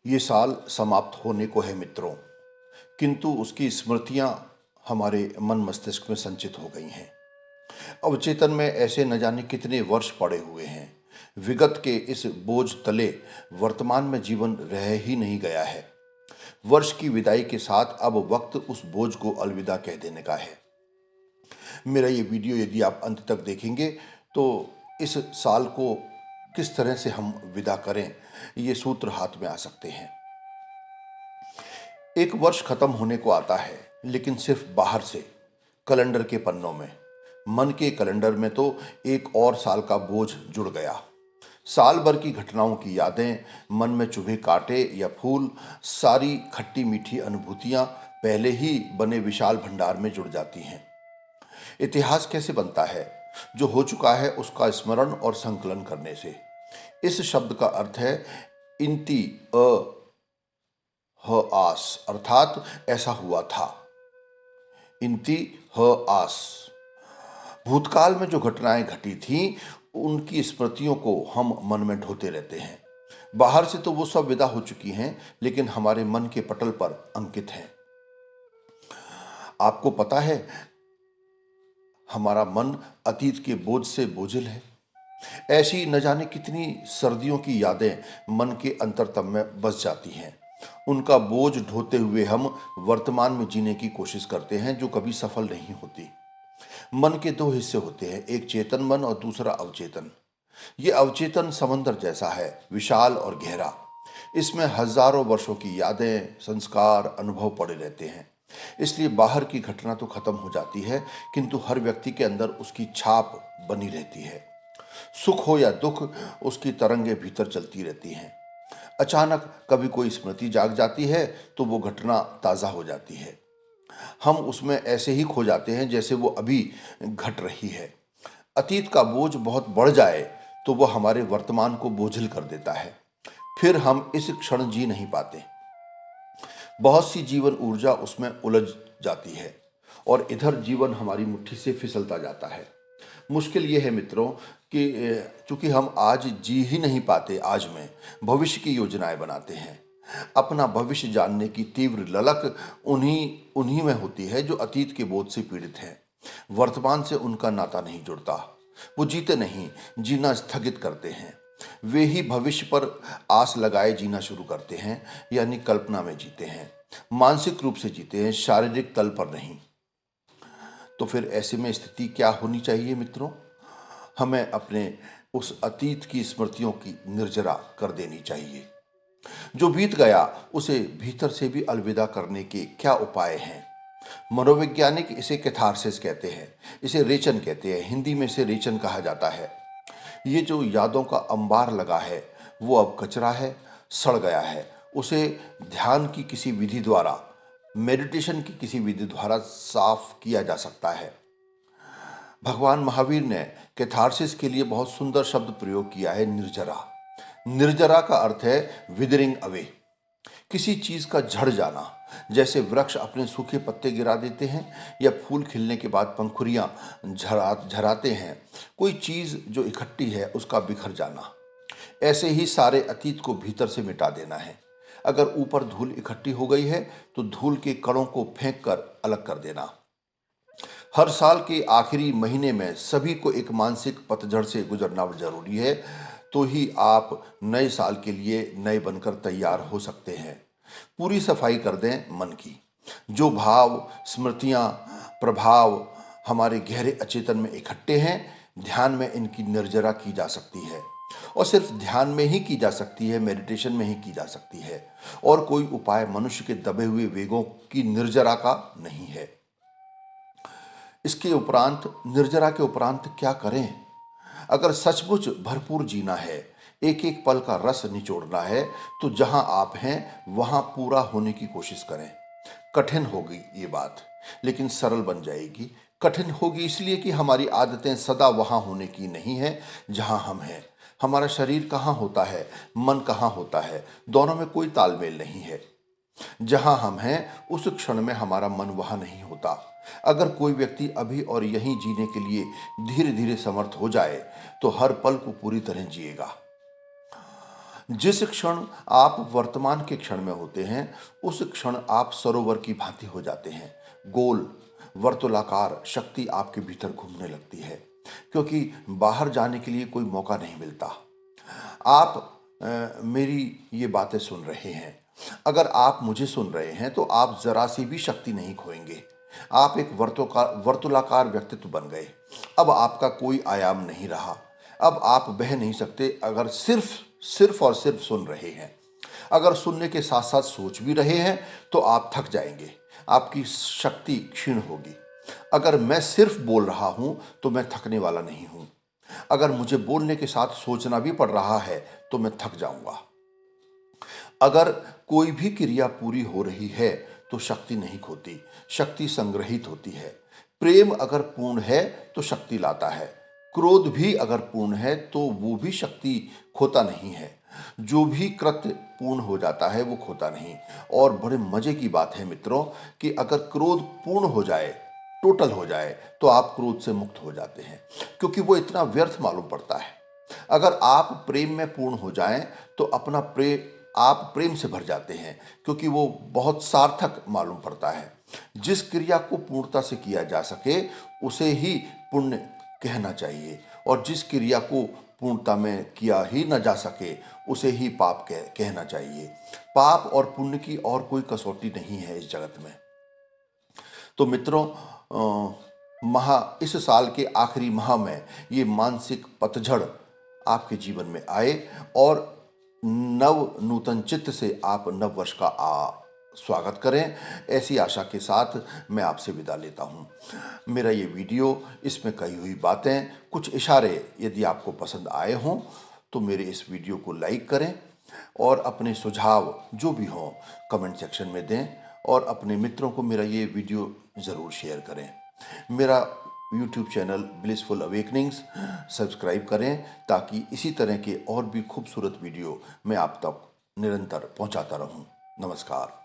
ये साल समाप्त होने को है मित्रों, किंतु उसकी स्मृतियां हमारे मन मस्तिष्क में संचित हो गई हैं। अवचेतन में ऐसे न जाने कितने वर्ष पड़े हुए हैं। विगत के इस बोझ तले वर्तमान में जीवन रह ही नहीं गया है। वर्ष की विदाई के साथ अब वक्त उस बोझ को अलविदा कह देने का है। मेरा ये वीडियो यदि आप अंत तक देखेंगे तो इस साल को किस तरह से हम विदा करें, ये सूत्र हाथ में आ सकते हैं। एक वर्ष खत्म होने को आता है, लेकिन सिर्फ बाहर से, कैलेंडर के पन्नों में। मन के कैलेंडर में तो एक और साल का बोझ जुड़ गया। साल भर की घटनाओं की यादें, मन में चुभे कांटे या फूल, सारी खट्टी मीठी अनुभूतियां पहले ही बने विशाल भंडार में जुड़ जाती हैं। इतिहास कैसे बनता है? जो हो चुका है उसका स्मरण और संकलन करने से। इस शब्द का अर्थ है इनती ह आस, अर्थात ऐसा हुआ था। इनती ह आस। भूतकाल में जो घटनाएं घटी थीं उनकी स्मृतियों को हम मन में ढोते रहते हैं। बाहर से तो वो सब विदा हो चुकी हैं, लेकिन हमारे मन के पटल पर अंकित हैं। आपको पता है, हमारा मन अतीत के बोझ से बोझिल है। ऐसी न जाने कितनी सर्दियों की यादें मन के अंतरतम में बस जाती हैं। उनका बोझ ढोते हुए हम वर्तमान में जीने की कोशिश करते हैं, जो कभी सफल नहीं होती। मन के दो हिस्से होते हैं, एक चेतन मन और दूसरा अवचेतन। ये अवचेतन समंदर जैसा है, विशाल और गहरा। इसमें हजारों वर्षों की यादें, संस्कार, अनुभव पड़े रहते हैं। इसलिए बाहर की घटना तो खत्म हो जाती है, किंतु हर व्यक्ति के अंदर उसकी छाप बनी रहती है। सुख हो या दुख, उसकी तरंगें भीतर चलती रहती हैं। अचानक कभी कोई स्मृति जाग जाती है तो वो घटना ताजा हो जाती है। हम उसमें ऐसे ही खो जाते हैं जैसे वो अभी घट रही है। अतीत का बोझ बहुत बढ़ जाए तो वो हमारे वर्तमान को बोझिल कर देता है। फिर हम इस क्षण जी नहीं पाते। बहुत सी जीवन ऊर्जा उसमें उलझ जाती है और इधर जीवन हमारी मुट्ठी से फिसलता जाता है। मुश्किल ये है मित्रों कि चूंकि हम आज जी ही नहीं पाते, आज में भविष्य की योजनाएं बनाते हैं। अपना भविष्य जानने की तीव्र ललक उन्हीं उन्हीं में होती है जो अतीत के बोझ से पीड़ित हैं। वर्तमान से उनका नाता नहीं जुड़ता। वो जीते नहीं, जीना स्थगित करते हैं। वे ही भविष्य पर आस लगाए जीना शुरू करते हैं, यानी कल्पना में जीते हैं। मानसिक रूप से जीते हैं, शारीरिक तल पर नहीं। तो फिर ऐसे में स्थिति क्या होनी चाहिए मित्रों? हमें अपने उस अतीत की स्मृतियों की निर्जरा कर देनी चाहिए। जो बीत गया उसे भीतर से भी अलविदा करने के क्या उपाय हैं? मनोवैज्ञानिक इसे कैथारसिस कहते हैं, इसे रेचन कहते हैं। हिंदी में इसे रेचन कहा जाता है। ये जो यादों का अंबार लगा है वो अब कचरा है, सड़ गया है। उसे ध्यान की किसी विधि द्वारा, मेडिटेशन की किसी विधि द्वारा साफ किया जा सकता है। भगवान महावीर ने कैथारसिस के लिए बहुत सुंदर शब्द प्रयोग किया है, निर्जरा। निर्जरा का अर्थ है विदरिंग अवे, किसी चीज का झड़ जाना। जैसे वृक्ष अपने सूखे पत्ते गिरा देते हैं या फूल खिलने के बाद पंखुड़ियां झराते हैं। कोई चीज जो इकट्ठी है उसका बिखर जाना। ऐसे ही सारे अतीत को भीतर से मिटा देना है। अगर ऊपर धूल इकट्ठी हो गई है तो धूल के कणों को फेंक कर अलग कर देना। हर साल के आखिरी महीने में सभी को एक मानसिक पतझड़ से गुजरना जरूरी है, तो ही आप नए साल के लिए नए बनकर तैयार हो सकते हैं। पूरी सफाई कर दें मन की। जो भाव, स्मृतियां, प्रभाव हमारे गहरे अचेतन में इकट्ठे हैं, ध्यान में इनकी निर्जरा की जा सकती है। और सिर्फ ध्यान में ही की जा सकती है, मेडिटेशन में ही की जा सकती है। और कोई उपाय मनुष्य के दबे हुए वेगों की निर्जरा का नहीं है। इसके उपरांत, निर्जरा के उपरांत क्या करें? अगर सचमुच भरपूर जीना है, एक एक पल का रस निचोड़ना है, तो जहां आप हैं वहां पूरा होने की कोशिश करें। कठिन होगी ये बात, लेकिन सरल बन जाएगी। कठिन होगी इसलिए कि हमारी आदतें सदा वहां होने की नहीं है जहां हम हैं। हमारा शरीर कहाँ होता है, मन कहाँ होता है, दोनों में कोई तालमेल नहीं है। जहां हम हैं उस क्षण में हमारा मन वहां नहीं होता। अगर कोई व्यक्ति अभी और यहीं जीने के लिए धीरे धीरे समर्थ हो जाए तो हर पल को पूरी तरह जिएगा। जिस क्षण आप वर्तमान के क्षण में होते हैं उस क्षण आप सरोवर की भांति हो जाते हैं। गोल वर्तुलाकार शक्ति आपके भीतर घूमने लगती है, क्योंकि बाहर जाने के लिए कोई मौका नहीं मिलता। आप मेरी ये बातें सुन रहे हैं, अगर आप मुझे सुन रहे हैं तो आप जरा सी भी शक्ति नहीं खोएंगे। आप एक वर्तुलाकार व्यक्तित्व बन गए। अब आपका कोई आयाम नहीं रहा। अब आप बह नहीं सकते अगर सिर्फ सिर्फ और सिर्फ सुन रहे हैं। अगर सुनने के साथ साथ सोच भी रहे हैं तो आप थक जाएंगे, आपकी शक्ति क्षीण होगी। अगर मैं सिर्फ बोल रहा हूं तो मैं थकने वाला नहीं हूं। अगर मुझे बोलने के साथ सोचना भी पड़ रहा है तो मैं थक जाऊंगा। अगर कोई भी क्रिया पूरी हो रही है तो शक्ति नहीं खोती, शक्ति संग्रहित होती है। प्रेम अगर पूर्ण है तो शक्ति लाता है। क्रोध भी अगर पूर्ण है तो वो भी शक्ति खोता नहीं है। जो भी कृत्य पूर्ण हो जाता है वो खोता नहीं। और बड़े मजे की बात है मित्रों कि अगर क्रोध पूर्ण हो जाए, टोटल हो जाए, तो आप क्रोध से मुक्त हो जाते हैं, क्योंकि वो इतना व्यर्थ मालूम पड़ता है। अगर आप प्रेम में पूर्ण हो जाएं तो आप प्रेम से भर जाते हैं, क्योंकि वो बहुत सार्थक मालूम पड़ता है। जिस क्रिया को पूर्णता से किया जा सके उसे ही पुण्य कहना चाहिए, और जिस क्रिया को पूर्णता में किया ही न जा सके उसे ही पाप कहना चाहिए। पाप और पुण्य की और कोई कसौटी नहीं है इस जगत में। तो मित्रों, इस साल के आखिरी माह में ये मानसिक पतझड़ आपके जीवन में आए और नूतन चित्त से आप नव वर्ष का स्वागत करें, ऐसी आशा के साथ मैं आपसे विदा लेता हूं। मेरा ये वीडियो, इसमें कही हुई बातें, कुछ इशारे यदि आपको पसंद आए हों तो मेरे इस वीडियो को लाइक करें और अपने सुझाव जो भी हों कमेंट सेक्शन में दें, और अपने मित्रों को मेरा ये वीडियो ज़रूर शेयर करें। मेरा YouTube चैनल ब्लिसफुल अवेकनिंग्स सब्सक्राइब करें, ताकि इसी तरह के और भी खूबसूरत वीडियो मैं आप तक निरंतर पहुंचाता रहूं। नमस्कार।